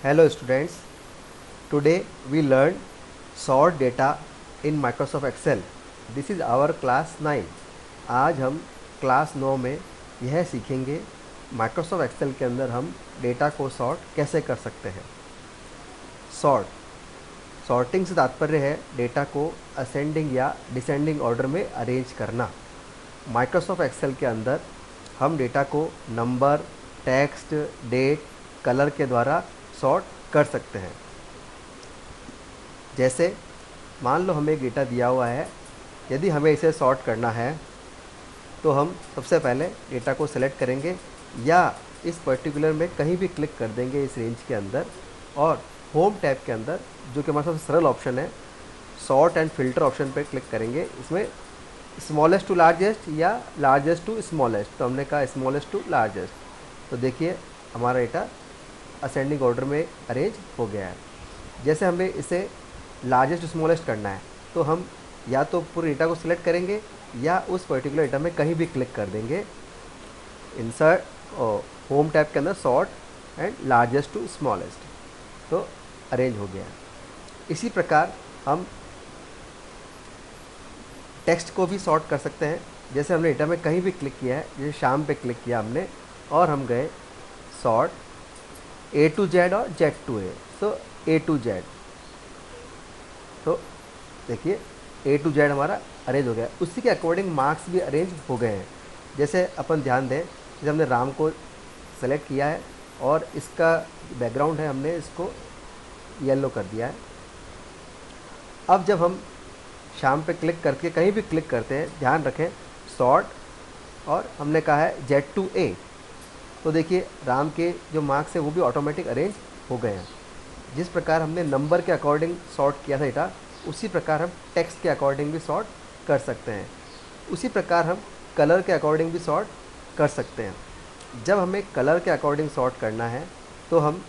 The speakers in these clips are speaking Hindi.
Hello students, today we learn sort data in Microsoft Excel. This is our class 9. आज हम क्लास 9 में यह सीखेंगे Microsoft Excel के अंदर हम डेटा को सॉर्ट कैसे कर सकते हैं। सॉर्टिंग से तात्पर्य है डेटा को असेंडिंग या डिसेंडिंग ऑर्डर में अरेंज करना। Microsoft Excel के अंदर हम डेटा को नंबर, टेक्स्ट, डेट, कलर के द्वारा सॉर्ट कर सकते हैं। जैसे मान लो हमें एक डेटा दिया हुआ है, यदि हमें इसे सॉर्ट करना है तो हम सबसे पहले डेटा को सेलेक्ट करेंगे या इस पर्टिकुलर में कहीं भी क्लिक कर देंगे इस रेंज के अंदर, और होम टैब के अंदर जो कि हमारा सबसे सरल ऑप्शन है सॉर्ट एंड फिल्टर ऑप्शन पर क्लिक करेंगे। इसमें स्मॉलेस्ट टू लार्जेस्ट या लार्जेस्ट टू स्मॉलेस्ट, तो हमने कहा स्मॉलेस्ट टू लार्जेस्ट। तो देखिए हमारा डेटा असेंडिंग ऑर्डर में अरेंज हो गया है। जैसे हमें इसे लार्जेस्ट टू स्मॉलेस्ट करना है तो हम या तो पूरे डेटा को सिलेक्ट करेंगे या उस पर्टिकुलर डेटा में कहीं भी क्लिक कर देंगे। इंसर्ट और होम टैब के अंदर sort and largest to smallest, तो अरेंज हो गया है। इसी प्रकार हम टेक्स्ट को भी सॉर्ट कर सकते हैं। जैसे हमने डेटा में कहीं भी क्लिक किया है, जैसे शाम पे क्लिक किया हमने और हम गए सॉर्ट A to Z और Z to A, तो A to Z, तो देखिए A to Z हमारा अरेंज हो गया। उसी के अकॉर्डिंग मार्क्स भी अरेंज हो गए हैं। जैसे अपन ध्यान दें, जैसे हमने राम को सेलेक्ट किया है और इसका बैकग्राउंड है, हमने इसको येलो कर दिया है। अब जब हम शाम पे क्लिक करके कहीं भी क्लिक करते हैं, ध्यान रखें सॉर्ट और हमने कहा है Z to A, तो देखिए राम के जो मार्क्स है वो भी ऑटोमेटिक अरेंज हो गए हैं। जिस प्रकार हमने नंबर के अकॉर्डिंग सॉर्ट किया था डेटा, उसी प्रकार हम टेक्स्ट के अकॉर्डिंग भी सॉर्ट कर सकते हैं। उसी प्रकार हम कलर के अकॉर्डिंग भी सॉर्ट कर सकते हैं। जब हमें कलर के अकॉर्डिंग सॉर्ट करना है तो हम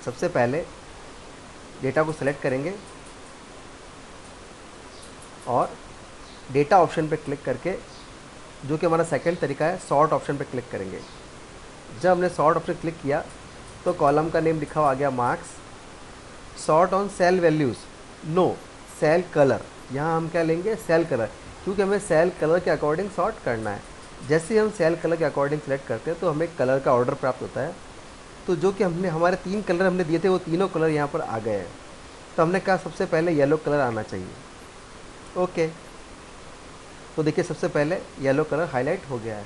सबसे पहले डेटा को सेलेक्ट करेंगे और डेटा ऑप्शन पर क्लिक करके, जो कि हमारा सेकंड तरीका है, सॉर्ट ऑप्शन पर क्लिक करेंगे। जब हमने सॉर्ट ऑप्शन क्लिक किया तो कॉलम का नेम लिखा हुआ आ गया marks. Sort on cell values, no cell colour, यहाँ हम क्या लेंगे सेल कलर, क्योंकि हमें सेल कलर के अकॉर्डिंग सॉर्ट करना है। जैसे ही हम सेल कलर के अकॉर्डिंग सेलेक्ट करते हैं तो हमें कलर का ऑर्डर प्राप्त होता है। तो जो कि हमने हमारे 3 कलर हमने दिए थे वो तीनों कलर यहाँ पर आ गए हैं। तो हमने कहा सबसे पहले येलो कलर आना चाहिए। ओके, तो देखिए सबसे पहले येलो कलर हाईलाइट हो गया है।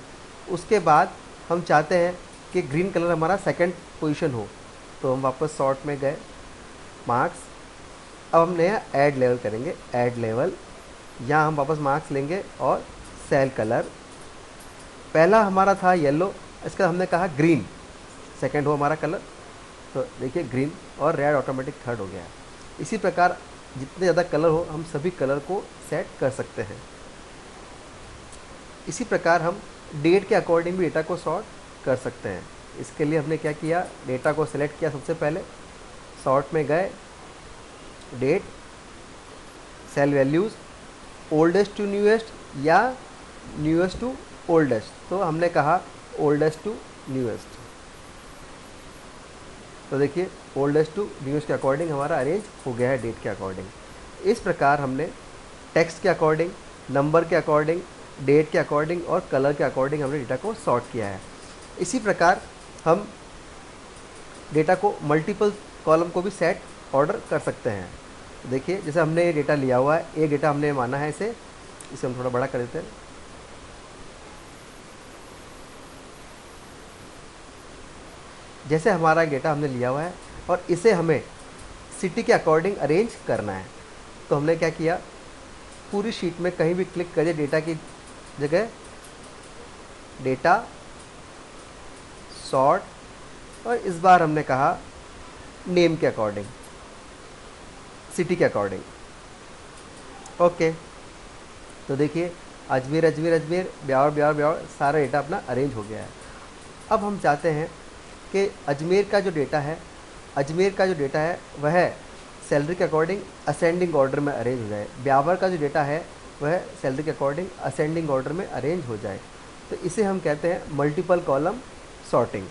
उसके बाद हम चाहते हैं कि ग्रीन कलर हमारा सेकंड पोजीशन हो, तो हम वापस सॉर्ट में गए, मार्क्स। अब हम नया ऐड लेवल करेंगे, ऐड लेवल, यहाँ हम वापस मार्क्स लेंगे और सेल कलर। पहला हमारा था येलो, इसका हमने कहा ग्रीन, सेकंड हो हमारा कलर, तो देखिए ग्रीन, और रेड ऑटोमेटिक थर्ड हो गया। इसी प्रकार जितने ज़्यादा कलर हो हम सभी कलर को सेट कर सकते हैं। इसी प्रकार हम डेट के अकॉर्डिंग भी डेटा को सॉर्ट कर सकते हैं। इसके लिए हमने क्या किया, डेटा को सिलेक्ट किया, सबसे पहले सॉर्ट में गए, date, cell values, oldest to newest या न्यूएस्ट टू ओल्डेस्ट, तो हमने कहा ओल्डेस्ट टू न्यूएस्ट। तो देखिए ओल्डेस्ट टू न्यूएस्ट के अकॉर्डिंग हमारा अरेंज हो गया है डेट के अकॉर्डिंग। इस प्रकार हमने टेक्स्ट के अकॉर्डिंग, नंबर के अकॉर्डिंग, डेट के अकॉर्डिंग और कलर के अकॉर्डिंग हमने डेटा को सॉर्ट किया है। इसी प्रकार हम डेटा को मल्टीपल कॉलम को भी सेट ऑर्डर कर सकते हैं। देखिए जैसे हमने ये डेटा लिया हुआ है, एक डेटा हमने माना है इसे हम थोड़ा बड़ा कर देते हैं। जैसे हमारा डेटा हमने लिया हुआ है और इसे हमें सिटी के अकॉर्डिंग अरेंज करना है, तो हमने क्या किया, पूरी शीट में कहीं भी क्लिक करिए डेटा की जगह, डेटा, सॉर्ट, और इस बार हमने कहा नेम के अकॉर्डिंग, सिटी के अकॉर्डिंग। ओके, तो देखिए अजमेर अजमेर अजमेर, ब्यावर ब्यावर ब्यावर, सारा डेटा अपना अरेंज हो गया है। अब हम चाहते हैं कि अजमेर का जो डेटा है वह सैलरी के अकॉर्डिंग असेंडिंग ऑर्डर में अरेंज हो जाए, ब्यावर का जो डेटा है वह सैलरी के अकॉर्डिंग असेंडिंग ऑर्डर में अरेंज हो जाए। तो इसे हम कहते हैं मल्टीपल कॉलम सॉर्टिंग।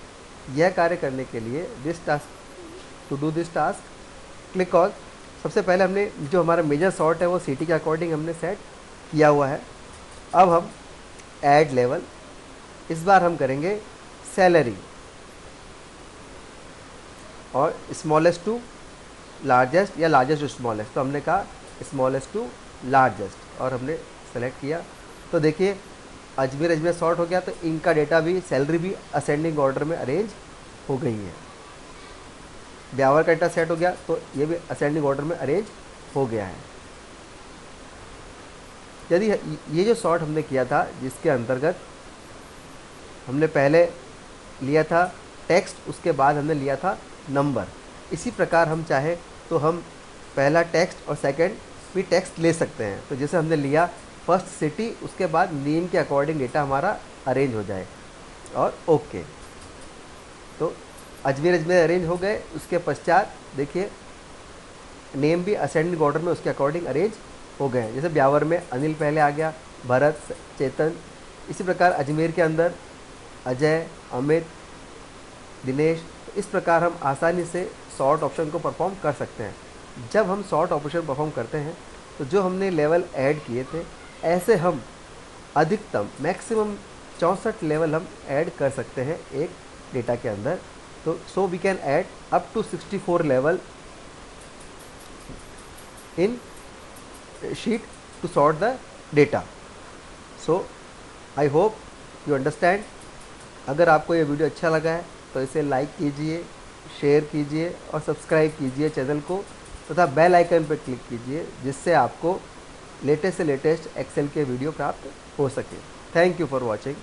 यह कार्य करने के लिए this task, to do this task click on, सबसे पहले हमने जो हमारा मेजर सॉर्ट है वो सिटी के अकॉर्डिंग हमने सेट किया हुआ है। अब हम ऐड लेवल, इस बार हम करेंगे सैलरी और स्मॉलेस्ट टू लार्जेस्ट या लार्जेस्ट टू स्मॉलेस्ट, तो हमने कहा स्मॉलेस्ट टू लार्जेस्ट और हमने सेलेक्ट किया। तो देखिए अजमेर अजमेर सॉर्ट हो गया, तो इनका डेटा भी, सैलरी भी असेंडिंग ऑर्डर में अरेंज हो गई है। ब्यावर का डेटा सेट हो गया तो ये भी असेंडिंग ऑर्डर में अरेंज हो गया है। यदि ये जो सॉर्ट हमने किया था जिसके अंतर्गत हमने पहले लिया था टेक्स्ट, उसके बाद हमने लिया था नंबर, इसी प्रकार हम चाहे तो हम पहला टेक्स्ट और सेकंड भी टेक्स्ट ले सकते हैं। तो जैसे हमने लिया फर्स्ट सिटी, उसके बाद नेम के अकॉर्डिंग डेटा हमारा अरेंज हो जाए और ओके, तो अजमेर अजमेर अरेंज हो गए। उसके पश्चात देखिए नेम भी असेंडिंग ऑर्डर में उसके अकॉर्डिंग अरेंज हो गए। जैसे ब्यावर में अनिल पहले आ गया, भरत, चेतन, इसी प्रकार अजमेर के अंदर अजय, अमित, दिनेश। इस प्रकार हम आसानी से सॉर्ट ऑप्शन को परफॉर्म कर सकते हैं। जब हम सॉर्ट ऑपरेशन परफॉर्म करते हैं तो जो हमने लेवल ऐड किए थे, ऐसे हम अधिकतम मैक्सिमम 64 लेवल हम ऐड कर सकते हैं एक डेटा के अंदर। तो so we can add up to 64 level in sheet to sort the data. So I hope you understand. अगर आपको ये वीडियो अच्छा लगा है तो इसे लाइक कीजिए, शेयर कीजिए और सब्सक्राइब कीजिए चैनल को, तथा बेल आइकन पर क्लिक कीजिए जिससे आपको लेटेस्ट से लेटेस्ट एक्सेल के वीडियो प्राप्त हो सके। Thank you for watching.